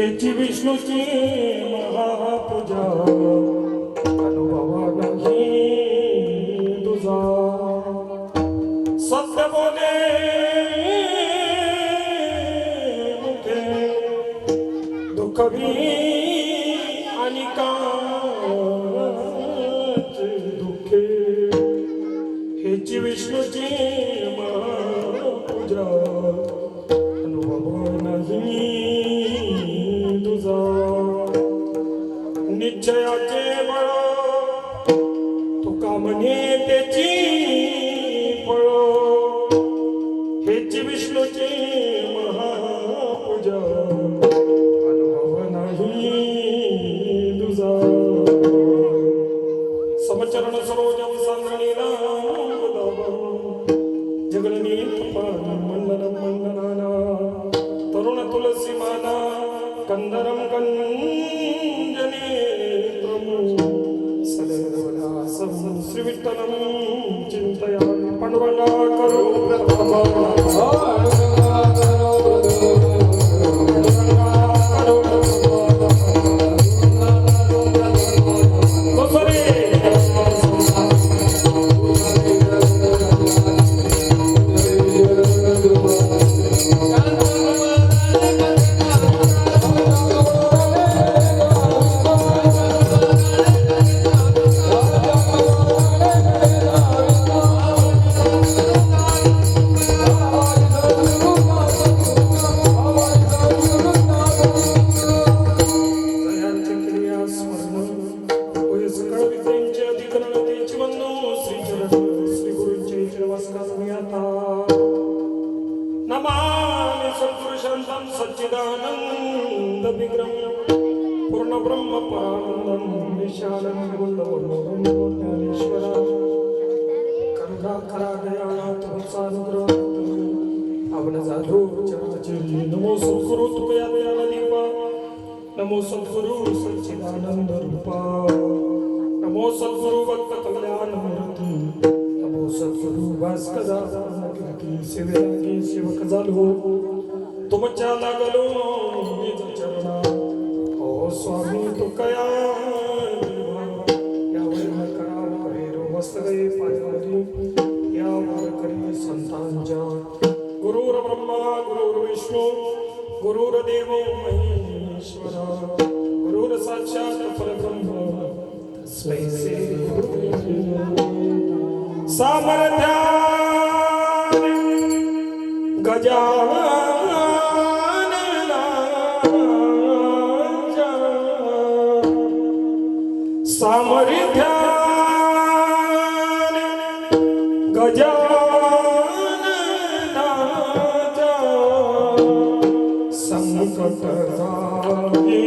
हेची विष्णूची महापूजा अनुभवा नाही तुझा सत्य बोले मुखे दुःख भी आणि काचे दुःखे हेची विष्णूची महापूजा अनुभवा नाही तुझा निश्चयाचे बळ तुका म्हणे त्याची फळ हेची विष्णूची महापूजा अनुभव नाही तुझा समचरण सरोजम सांद्रणीला जगणनी मंडनम मंडनाना तरुण तुलसी माना कंदरम कंजने प्रभु सदरवलासं श्री विठ्ठलं चिंतयामि पांडुरंगा करो प्रथमा नमामि सत्पुरुषं सच्चिदानंद विग्रहं पूर्ण ब्रह्म परानंदं विशालं गुणवन्तं ज्ञानेश्वरं करुणा दयानाथ वत्सानुग्रह पावन जाधव चराचरी नमो सद्गुरु तुकया दयाल दीपा नमो सद्गुरु सच्चिदानंद रूपा नमो सद्गुरु भक्त कल्याण मूर्ती नमो सद्गुरु भास्करा सेवेलागी सेवक झालो तुमच्या लागलो निज चरणा ओ स्वामी तुकया यावर करावा हेरो वस्त्रे पायारी यावर करी संतांच्या गुरुर ब्रह्मा गुरुर विष्णू गुरुर देव महेश्वरा गुरुर साक्षात परब्रह्म तस्मै श्री सामर्थ्या गजाननाच्या सामर्थ्याने गजाननाच्या संकट जागे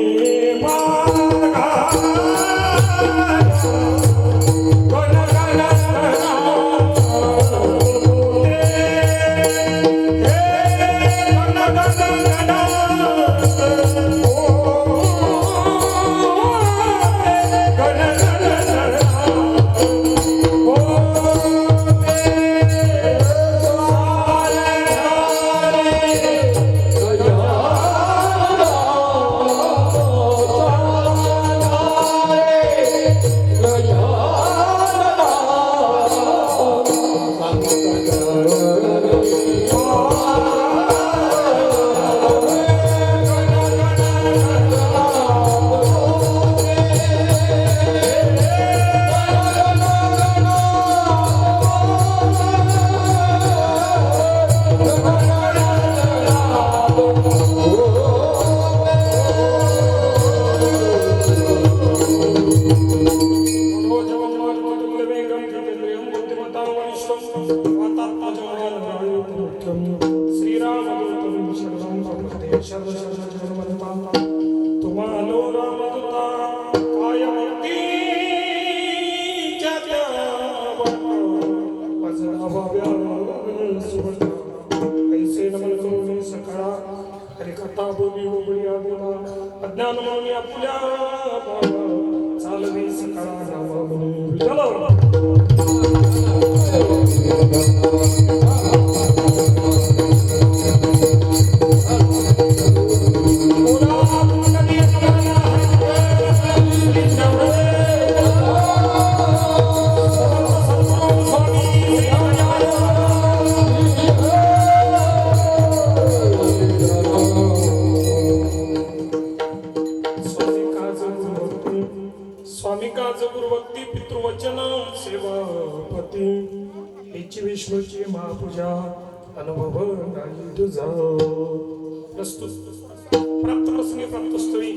मागा तुम्हालो रामदूता काय मुक्तीच्या ऐसे नमन करून सकाळा हरिकथा बोली बोबडी आगोला अज्ञान म्हणून आपल्या चालवी सकाळा नावा म्हणून विठ्ठल बोला भक्ती हेची विष्णूची महापूजा अनुभव नाही तुझा प्रस्तुत प्राप्त प्रसंगी प्राप्त स्तवी